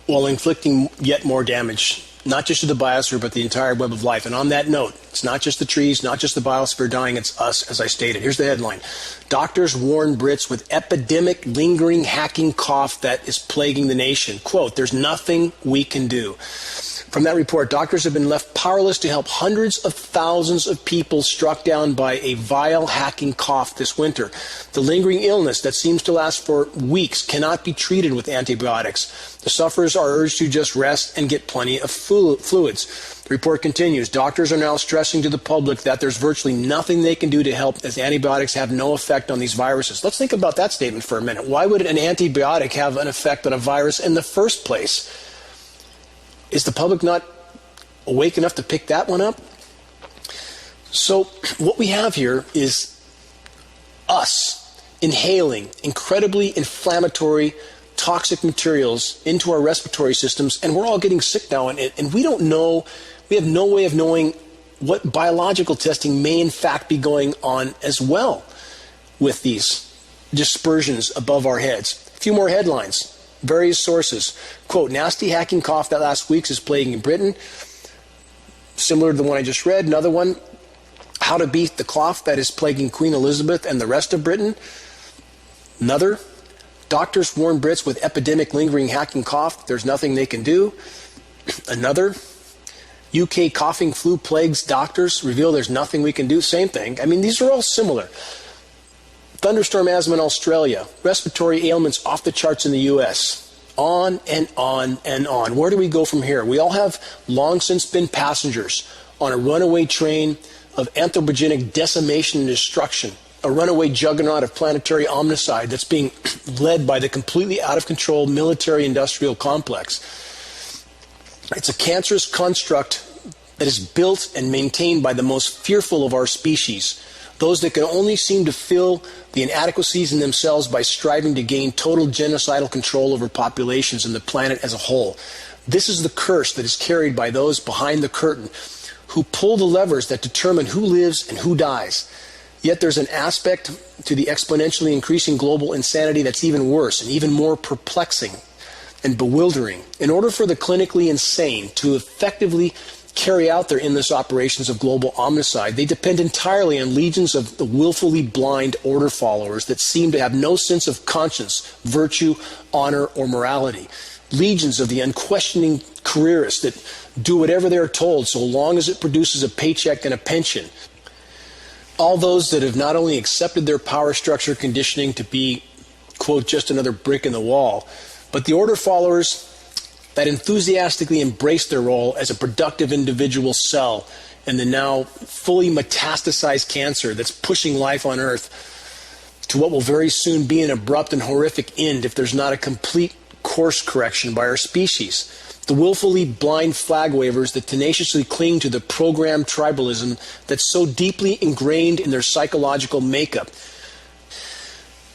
while inflicting yet more damage, not just to the biosphere, but the entire web of life. And on that note, it's not just the trees, not just the biosphere dying, it's us, as I stated. Here's the headline. Doctors warn Brits with epidemic, lingering, hacking cough that is plaguing the nation. Quote, there's nothing we can do. From that report, doctors have been left powerless to help hundreds of thousands of people struck down by a vile hacking cough this winter. The lingering illness that seems to last for weeks cannot be treated with antibiotics. The sufferers are urged to just rest and get plenty of fluids. The report continues. Doctors are now stressing to the public that there's virtually nothing they can do to help, as antibiotics have no effect on these viruses. Let's think about that statement for a minute. Why would an antibiotic have an effect on a virus in the first place? Is the public not awake enough to pick that one up? So what we have here is us inhaling incredibly inflammatory, toxic materials into our respiratory systems, and we're all getting sick now, and we don't know, we have no way of knowing what biological testing may in fact be going on as well with these dispersions above our heads. A few more headlines. Various sources. Quote, nasty hacking cough that last week's is plaguing Britain. Similar to the one I just read. Another one, how to beat the cough that is plaguing Queen Elizabeth and the rest of Britain. Another, doctors warn Brits with epidemic lingering hacking cough, there's nothing they can do. Another, UK coughing flu plagues doctors, reveal there's nothing we can do. Same thing. I mean, these are all similar. Thunderstorm asthma in Australia, respiratory ailments off the charts in the US. On and on and on. Where do we go from here? We all have long since been passengers on a runaway train of anthropogenic decimation and destruction, a runaway juggernaut of planetary omnicide that's being led by the completely out of control military-industrial complex. It's a cancerous construct that is built and maintained by the most fearful of our species, those that can only seem to fill the inadequacies in themselves by striving to gain total genocidal control over populations and the planet as a whole. This is the curse that is carried by those behind the curtain who pull the levers that determine who lives and who dies. Yet there's an aspect to the exponentially increasing global insanity that's even worse and even more perplexing and bewildering. In order for the clinically insane to effectively carry out their endless operations of global omnicide, they depend entirely on legions of the willfully blind order followers that seem to have no sense of conscience, virtue, honor, or morality. Legions of the unquestioning careerists that do whatever they are told so long as it produces a paycheck and a pension. All those that have not only accepted their power structure conditioning to be, quote, just another brick in the wall, but the order followers that enthusiastically embrace their role as a productive individual cell in the now fully metastasized cancer that's pushing life on Earth to what will very soon be an abrupt and horrific end if there's not a complete course correction by our species. The willfully blind flag wavers that tenaciously cling to the programmed tribalism that's so deeply ingrained in their psychological makeup.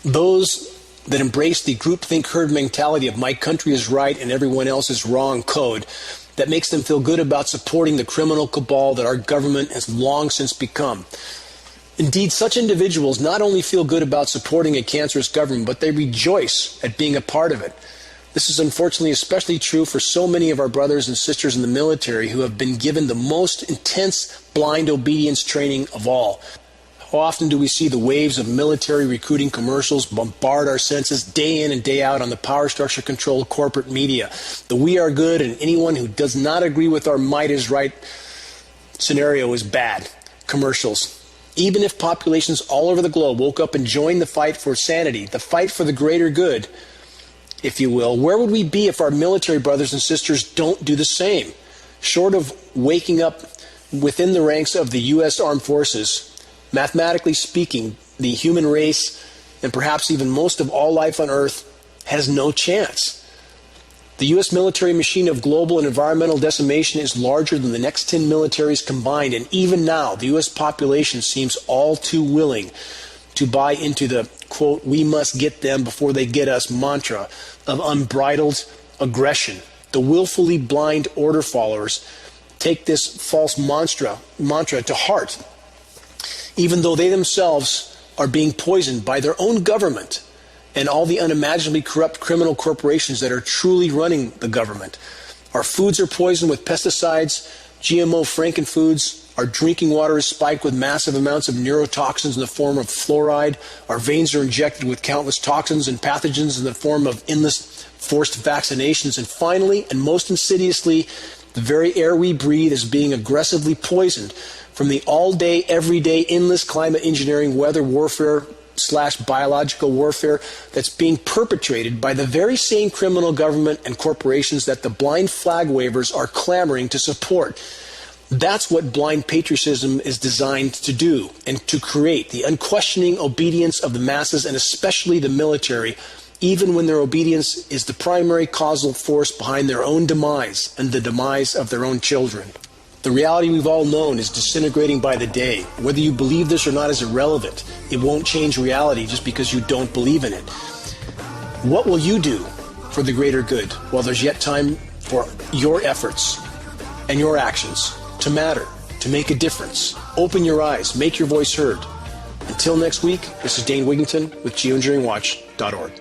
Those that embrace the groupthink herd mentality of my country is right and everyone else is wrong code that makes them feel good about supporting the criminal cabal that our government has long since become. Indeed, such individuals not only feel good about supporting a cancerous government, but they rejoice at being a part of it. This is unfortunately especially true for so many of our brothers and sisters in the military who have been given the most intense blind obedience training of all. How often do we see the waves of military recruiting commercials bombard our senses day in and day out on the power structure controlled corporate media? The we are good and anyone who does not agree with our might is right scenario is bad. Commercials. Even if populations all over the globe woke up and joined the fight for sanity, the fight for the greater good, if you will, where would we be if our military brothers and sisters don't do the same? Short of waking up within the ranks of the U.S. Armed Forces, mathematically speaking, the human race, and perhaps even most of all life on Earth, has no chance. The U.S. military machine of global and environmental decimation is larger than the next 10 militaries combined, and even now, the U.S. population seems all too willing to buy into the, quote, we must get them before they get us mantra of unbridled aggression. The willfully blind order followers take this false mantra to heart, even though they themselves are being poisoned by their own government and all the unimaginably corrupt criminal corporations that are truly running the government. Our foods are poisoned with pesticides, GMO frankenfoods. Our drinking water is spiked with massive amounts of neurotoxins in the form of fluoride. Our veins are injected with countless toxins and pathogens in the form of endless forced vaccinations. And finally, and most insidiously, the very air we breathe is being aggressively poisoned from the all-day, everyday, endless climate engineering, weather warfare / biological warfare that's being perpetrated by the very same criminal government and corporations that the blind flag wavers are clamoring to support. That's what blind patriotism is designed to do, and to create the unquestioning obedience of the masses, and especially the military, even when their obedience is the primary causal force behind their own demise and the demise of their own children. The reality we've all known is disintegrating by the day. Whether you believe this or not is irrelevant. It won't change reality just because you don't believe in it. What will you do for the greater good while there's yet time for your efforts and your actions to matter, to make a difference. Open your eyes, make your voice heard. Until next week, this is Dane Wigington with GeoEngineeringWatch.org.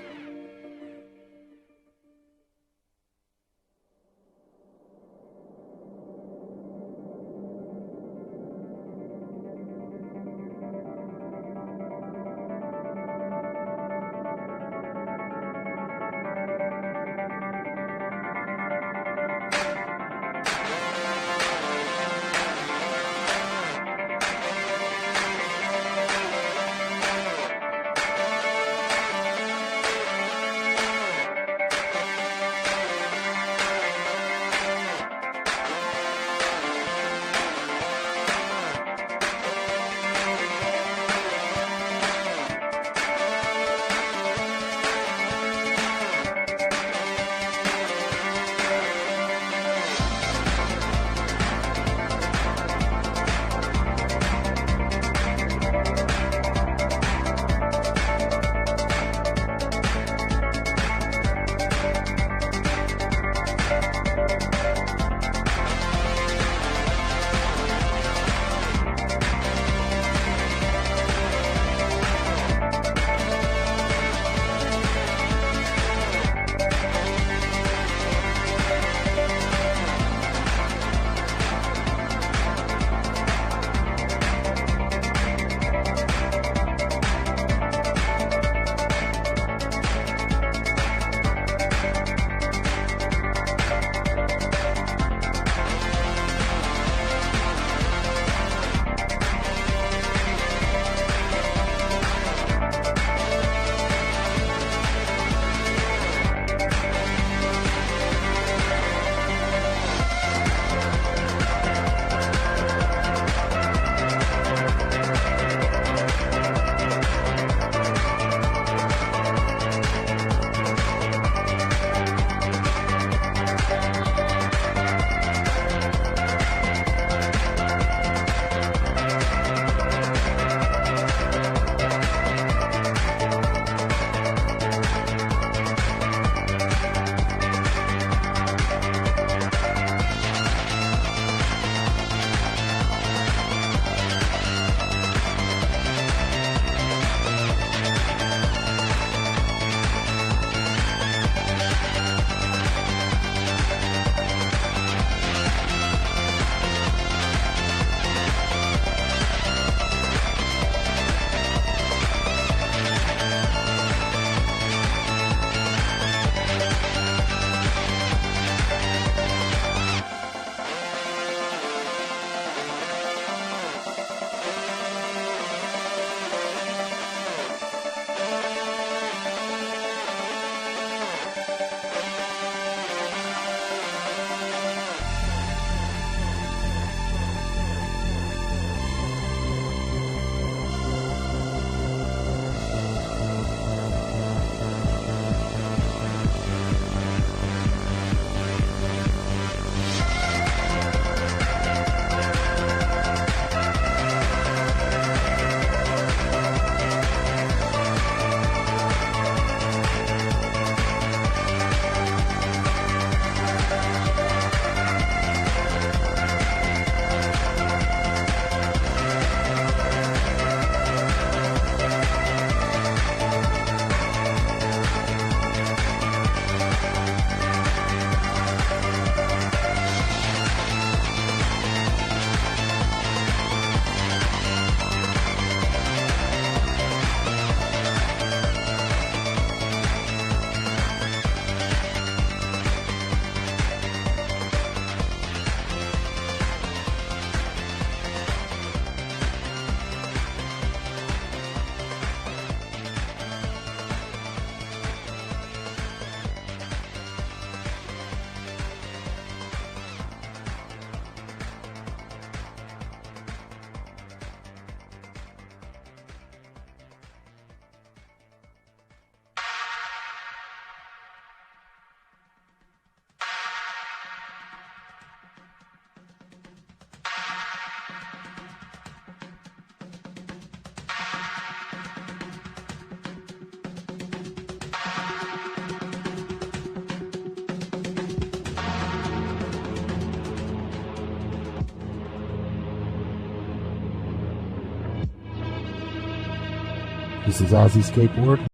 This is Ozzy Skateboard.